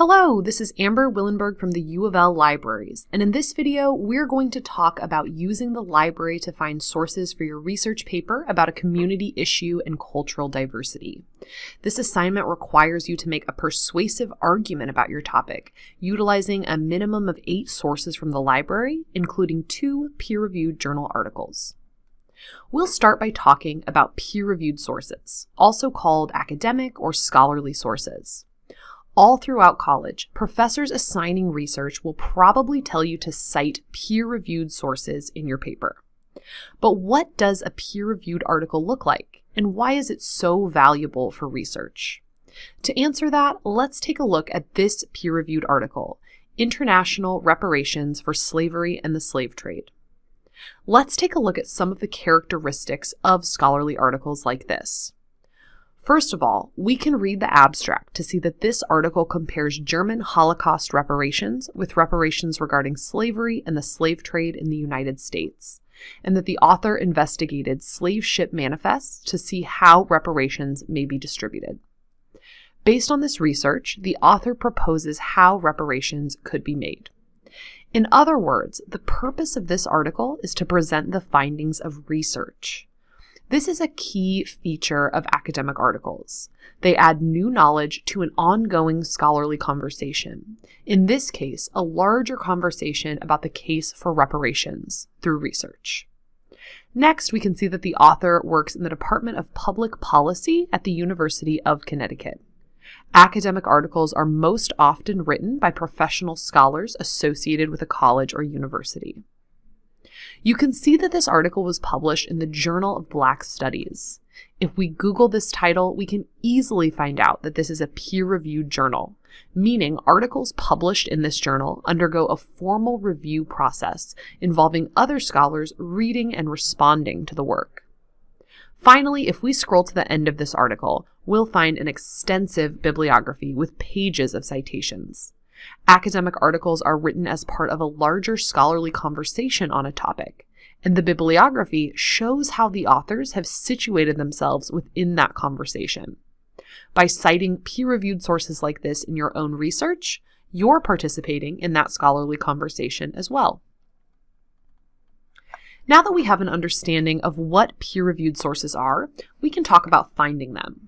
Hello, this is Amber Willenberg from the U of L Libraries, and in this video, we're going to talk about using the library to find sources for your research paper about a community issue and cultural diversity. This assignment requires you to make a persuasive argument about your topic, utilizing a minimum of 8 sources from the library, including 2 peer-reviewed journal articles. We'll start by talking about peer-reviewed sources, also called academic or scholarly sources. All throughout college, professors assigning research will probably tell you to cite peer-reviewed sources in your paper. But what does a peer-reviewed article look like, and why is it so valuable for research? To answer that, let's take a look at this peer-reviewed article, International Reparations for Slavery and the Slave Trade. Let's take a look at some of the characteristics of scholarly articles like this. First of all, we can read the abstract to see that this article compares German Holocaust reparations with reparations regarding slavery and the slave trade in the United States, and that the author investigated slave ship manifests to see how reparations may be distributed. Based on this research, the author proposes how reparations could be made. In other words, the purpose of this article is to present the findings of research. This is a key feature of academic articles. They add new knowledge to an ongoing scholarly conversation. In this case, a larger conversation about the case for reparations through research. Next, we can see that the author works in the Department of Public Policy at the University of Connecticut. Academic articles are most often written by professional scholars associated with a college or university. You can see that this article was published in the Journal of Black Studies. If we Google this title, we can easily find out that this is a peer-reviewed journal, meaning articles published in this journal undergo a formal review process involving other scholars reading and responding to the work. Finally, if we scroll to the end of this article, we'll find an extensive bibliography with pages of citations. Academic articles are written as part of a larger scholarly conversation on a topic, and the bibliography shows how the authors have situated themselves within that conversation. By citing peer-reviewed sources like this in your own research, you're participating in that scholarly conversation as well. Now that we have an understanding of what peer-reviewed sources are, we can talk about finding them.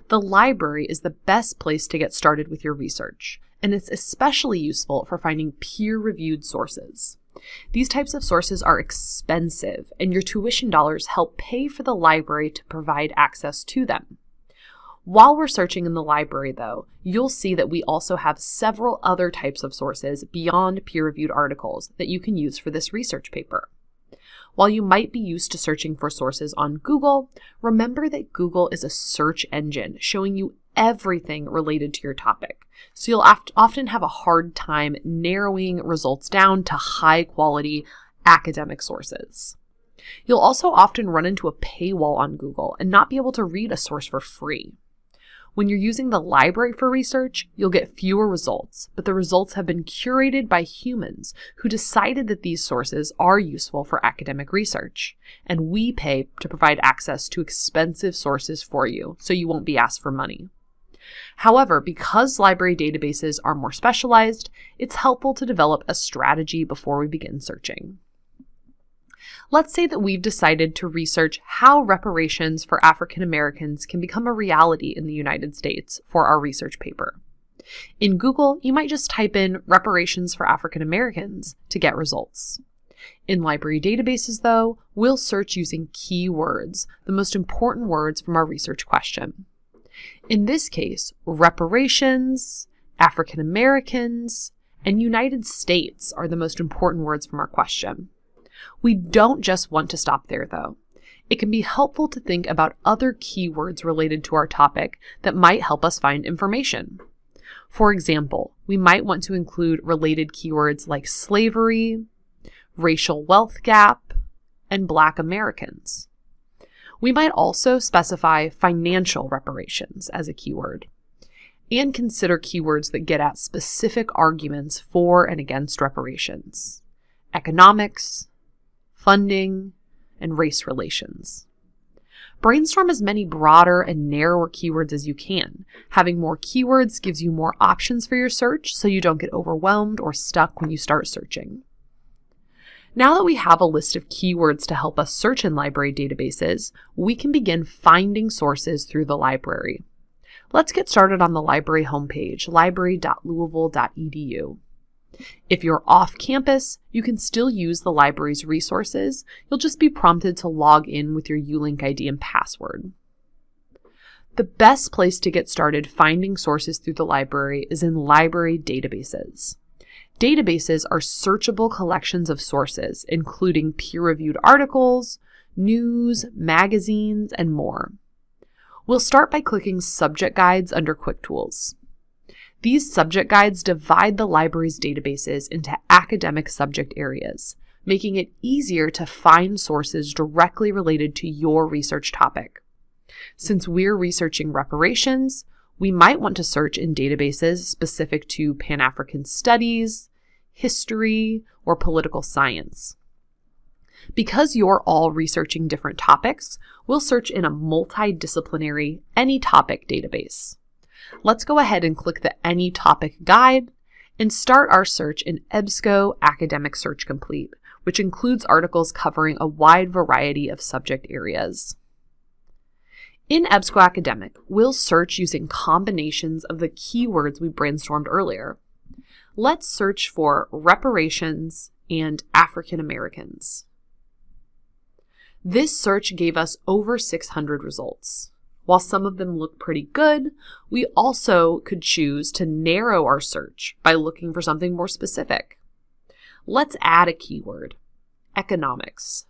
The library is the best place to get started with your research, and it's especially useful for finding peer-reviewed sources. These types of sources are expensive, and your tuition dollars help pay for the library to provide access to them. While we're searching in the library, though, you'll see that we also have several other types of sources beyond peer-reviewed articles that you can use for this research paper. While you might be used to searching for sources on Google, remember that Google is a search engine showing you everything related to your topic. So you'll often have a hard time narrowing results down to high-quality academic sources. You'll also often run into a paywall on Google and not be able to read a source for free. When you're using the library for research, you'll get fewer results, but the results have been curated by humans who decided that these sources are useful for academic research, and we pay to provide access to expensive sources for you, so you won't be asked for money. However, because library databases are more specialized, it's helpful to develop a strategy before we begin searching. Let's say that we've decided to research how reparations for African Americans can become a reality in the United States for our research paper. In Google, you might just type in reparations for African Americans to get results. In library databases, though, we'll search using keywords, the most important words from our research question. In this case, reparations, African Americans, and United States are the most important words from our question. We don't just want to stop there, though. It can be helpful to think about other keywords related to our topic that might help us find information. For example, we might want to include related keywords like slavery, racial wealth gap, and Black Americans. We might also specify financial reparations as a keyword, and consider keywords that get at specific arguments for and against reparations: economics, funding, and race relations. Brainstorm as many broader and narrower keywords as you can. Having more keywords gives you more options for your search, so you don't get overwhelmed or stuck when you start searching. Now that we have a list of keywords to help us search in library databases, we can begin finding sources through the library. Let's get started on the library homepage, library.louisville.edu. If you're off campus, you can still use the library's resources. You'll just be prompted to log in with your ULink ID and password. The best place to get started finding sources through the library is in library databases. Databases are searchable collections of sources, including peer-reviewed articles, news, magazines, and more. We'll start by clicking Subject Guides under Quick Tools. These subject guides divide the library's databases into academic subject areas, making it easier to find sources directly related to your research topic. Since we're researching reparations, we might want to search in databases specific to Pan-African studies, history, or political science. Because you're all researching different topics, we'll search in a multidisciplinary Any Topic database. Let's go ahead and click the Any Topic guide and start our search in EBSCO Academic Search Complete, which includes articles covering a wide variety of subject areas. In EBSCO Academic, we'll search using combinations of the keywords we brainstormed earlier. Let's search for reparations and African Americans. This search gave us over 600 results. While some of them look pretty good, we also could choose to narrow our search by looking for something more specific. Let's add a keyword, economics.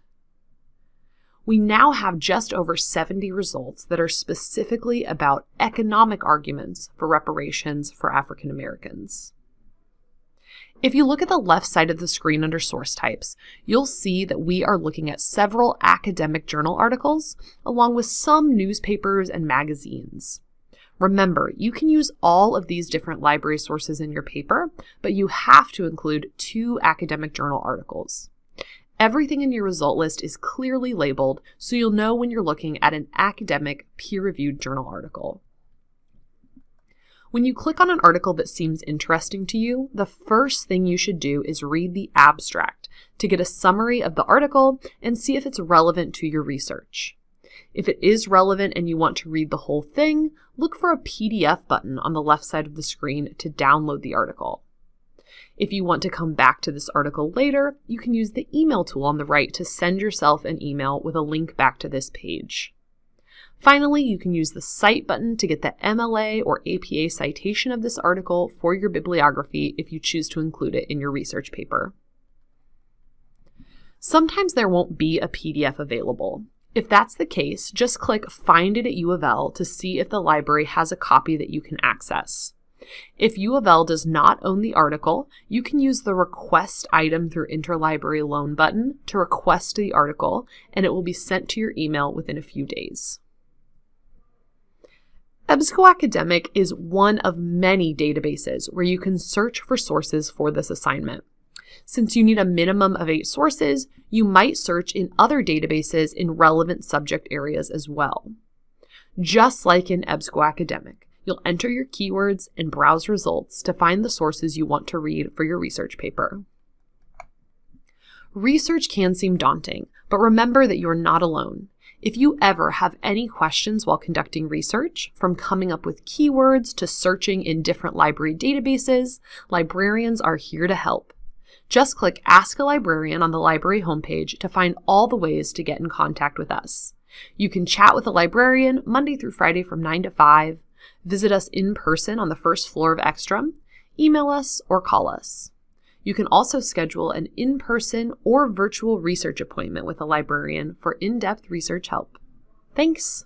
We now have just over 70 results that are specifically about economic arguments for reparations for African Americans. If you look at the left side of the screen under source types, you'll see that we are looking at several academic journal articles, along with some newspapers and magazines. Remember, you can use all of these different library sources in your paper, but you have to include 2 academic journal articles. Everything in your result list is clearly labeled, so you'll know when you're looking at an academic peer-reviewed journal article. When you click on an article that seems interesting to you, the first thing you should do is read the abstract to get a summary of the article and see if it's relevant to your research. If it is relevant and you want to read the whole thing, look for a PDF button on the left side of the screen to download the article. If you want to come back to this article later, you can use the email tool on the right to send yourself an email with a link back to this page. Finally, you can use the Cite button to get the MLA or APA citation of this article for your bibliography if you choose to include it in your research paper. Sometimes there won't be a PDF available. If that's the case, just click Find It at U of L to see if the library has a copy that you can access. If U of L does not own the article, you can use the Request Item through Interlibrary Loan button to request the article, and it will be sent to your email within a few days. EBSCO Academic is one of many databases where you can search for sources for this assignment. Since you need a minimum of 8 sources, you might search in other databases in relevant subject areas as well. Just like in EBSCO Academic, you'll enter your keywords and browse results to find the sources you want to read for your research paper. Research can seem daunting, but remember that you're not alone. If you ever have any questions while conducting research, from coming up with keywords to searching in different library databases, librarians are here to help. Just click Ask a Librarian on the library homepage to find all the ways to get in contact with us. You can chat with a librarian Monday through Friday from 9 to 5, visit us in person on the first floor of Ekstrom, email us, or call us. You can also schedule an in-person or virtual research appointment with a librarian for in-depth research help. Thanks!